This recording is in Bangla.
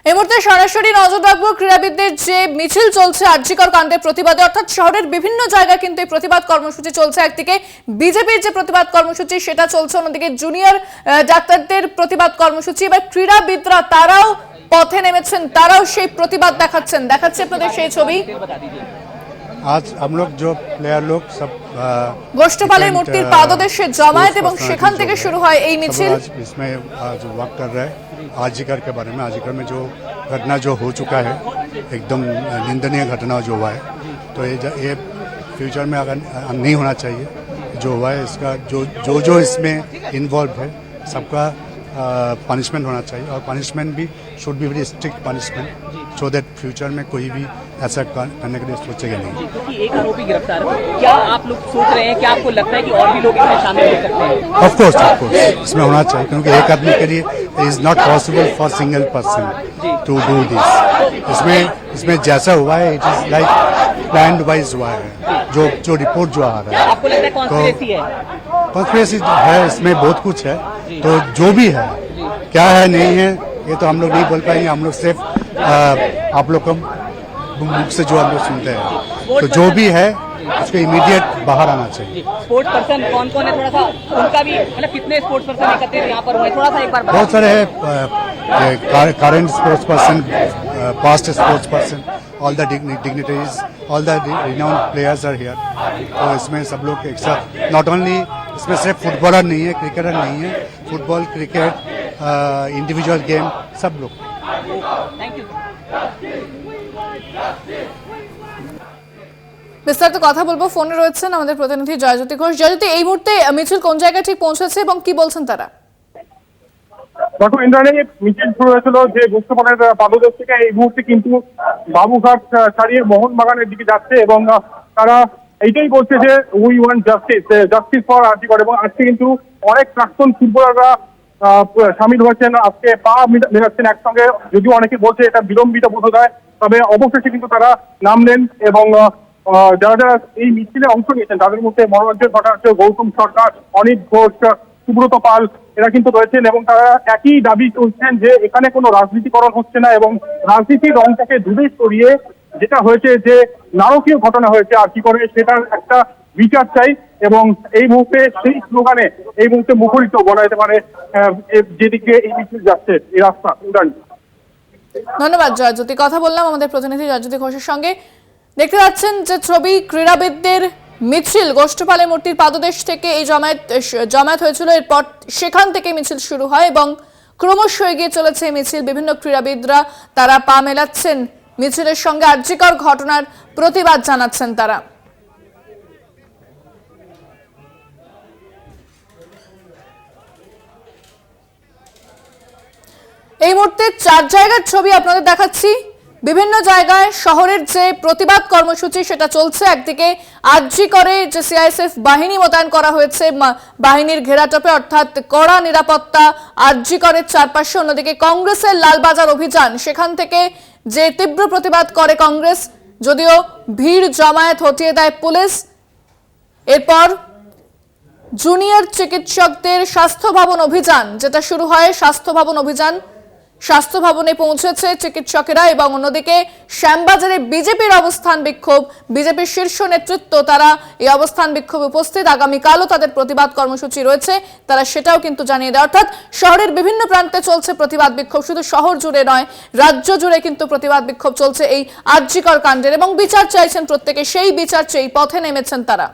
এই মুহূর্তে সরাসরি নজর রাখবো ক্রীড়াবিদদের যে মিছিল চলছে আরজিকর কাণ্ডের প্রতিবাদে, অর্থাৎ শহরের বিভিন্ন জায়গায় কিন্তু এই প্রতিবাদ কর্মসূচি চলছে। একদিকে বিজেপির যে প্রতিবাদ কর্মসূচি সেটা চলছে, অন্যদিকে জুনিয়র ডাক্তারদের প্রতিবাদ কর্মসূচি। এবার ক্রীড়াবিদরা তারাও পথে নেমেছেন, তারাও সেই প্রতিবাদ দেখাচ্ছে আপনাদের সেই ছবি। आज हम लोग जो प्लेयर लोग सब গোষ্ঠপালের মূর্তির পাদদেশে জমায়েত এবং সেখান থেকে শুরু হয় এই মিছিল। इसमें जो वर्क कर रहा है आरजीकर के बारे में, आरजीकर में जो घटना जो हो चुका है, एकदम निंदनीय घटना जो हुआ है, तो ये फ्यूचर में अगर नहीं होना चाहिए। जो हुआ है इसका जो इसमें इन्वॉल्व है सबका पनिशमेंट होना चाहिए, और पनिशमेंट भी should be very strict punishment, so that future में कोई भी ऐसा करने के लिए सोचेगा नहीं। क्योंकि एक आरोपी गिरफ्तार है, क्या आप लोग सोच रहे हैं, क्या आपको लगता है कि और भी लोग इसमें शामिल हो सकते हैं? ऑफ कोर्स इसमें होना चाहिए, क्योंकि एक आदमी के लिए is not possible for single person to do this. इसमें जैसा हुआ है it is like planned wise हुआ है, जो रिपोर्ट जो आ रहा है। आपको लगता है कॉन्स्पिरेसी है? कॉन्स्पिरेसी है, इसमें बहुत कुछ है, तो जो भी है क्या है नहीं है ये तो हम लोग नहीं बोल पाएंगे। हम लोग सिर्फ आप लोग को मुख से जो हम लोग सुनते हैं, तो जो भी है उसको इमीडिएट बाहर आना चाहिए। स्पोर्ट्स पर्सन कौन कौन है, थोड़ा सा उनका भी मतलब कितने स्पोर्ट्स पर्सन एकत्रित यहाँ पर हुए, थोड़ा सा एक बार बहुत सारे है, current sports person, past sports person, all the dignitaries, all the renowned players are here. तो इसमें सब लोग एक साथ, नॉट ओनली इसमें सिर्फ फुटबॉलर नहीं है, क्रिकेटर नहीं है, फुटबॉल क्रिकेट इंडिविजुअल गेम सब लोग। Thank you. বিস্তারিত কথা বলবো, ফোনে রয়েছেন আমাদের প্রতিনিধি জয়জ্যোতি ঘোষ। জয়জ্যোতি, এই মুহূর্তে মিছিল কোন জায়গায় ঠিক পৌঁছেছে এবং কি বলছেন তারা? দেখো ইন্দ্রাণী, মিছিল শুরু হয়েছিল যে গোষ্ঠপালের পাদদেশ থেকে, এই মুহূর্তে কিন্তু বাবুঘাট ছাড়িয়ে মোহনবাগানের দিকে যাচ্ছে এবং তারা এইটাই বলছে যে we want justice for RG Kar. এবং আজকে কিন্তু অনেক প্রাক্তন ফুটবলাররা সামিল হয়েছেন, আজকে পা মেলাচ্ছেন একসঙ্গে, যদিও অনেকে বলছে এটা বিলম্বিত বোধ হয়, তবে অবশেষে কিন্তু তারা নামলেন। এবং যারা এই মিছিলে অংশ নিয়েছেন তাদের মধ্যে মনোরঞ্জন ভট্টাচার্য, গৌতম সরকার, অনিক ঘোষ, সুব্রত পাল এরা কিন্তু রয়েছেন। এবং তারা একই দাবি তুলছেন যে এখানে কোনো রাজনীতিকরণ হচ্ছে না, এবং রাজনীতির রংটাকে দূরে সরিয়ে যেটা হয়েছে, যে নারকীয় ঘটনা হয়েছে আরজিকরে, সেটার একটা বিচার চাই। এবং এই মুহূর্তে সেই স্লোগানে এই মুহূর্তে মুখরিত বলা যেতে পারে যেদিকে এই মিছিল যাচ্ছে এই রাস্তা। ধন্যবাদ জয়জ্যোতি। কথা বললাম আমাদের প্রতিনিধি জয়জ্যোতি ঘোষের সঙ্গে। দেখতে পাচ্ছেন যে ছবি, ক্রীড়াবিদদের মিছিল গোষ্ঠপালের মূর্তির পাদদেশ থেকে এই জমায়েত হয়েছিল, এরপর সেখান থেকে মিছিল শুরু হয় এবং ক্রমশ এগিয়ে চলেছে এই মিছিল। বিভিন্ন ক্রীড়াবিদরা তারা পা মেলাচ্ছেন মিছিলের সঙ্গে, আরজিকর ঘটনার প্রতিবাদ জানাচ্ছেন তারা। এই মুহূর্তে চার জায়গার ছবি আপনাদের দেখাচ্ছি। বিভিন্ন জায়গায় শহরের যে প্রতিবাদ কর্মসূচি সেটা চলছে। একদিকে আরজিকরে যে সিআইএসএফ বাহিনী মোতায়েন করা হয়েছে, বাহিনীর ঘেরাটোপে, অর্থাৎ কড়া নিরাপত্তা আরজিকরের চারপাশে। অন্যদিকে কংগ্রেসের লালবাজার অভিযান, সেখান থেকে যে তীব্র প্রতিবাদ করে কংগ্রেস, যদিও ভিড় জমায়েত হটিয়ে দেয় পুলিশ। এরপর জুনিয়র চিকিৎসকদের স্বাস্থ্য ভবন অভিযান যেটা শুরু হয়, স্বাস্থ্য ভবন অভিযান, স্বাস্থ্য ভবনে পৌঁছেছে চিকিৎসকেরা। এবং অন্যদিকে শ্যামবাজারে বিজেপির অবস্থান বিক্ষোভ, বিজেপির শীর্ষ নেতৃত্ব তারা এই অবস্থান বিক্ষোভে উপস্থিত। আগামীকালও তাদের প্রতিবাদ কর্মসূচি রয়েছে, তারা সেটাও কিন্তু জানিয়ে দেয়। অর্থাৎ শহরের বিভিন্ন প্রান্তে চলছে প্রতিবাদ বিক্ষোভ, শুধু শহর জুড়ে নয় রাজ্য জুড়ে কিন্তু প্রতিবাদ বিক্ষোভ চলছে এই আরজিকর কাণ্ডের। এবং বিচার চাইছেন প্রত্যেকে, সেই বিচার চেয়ে পথে নেমেছেন তারা।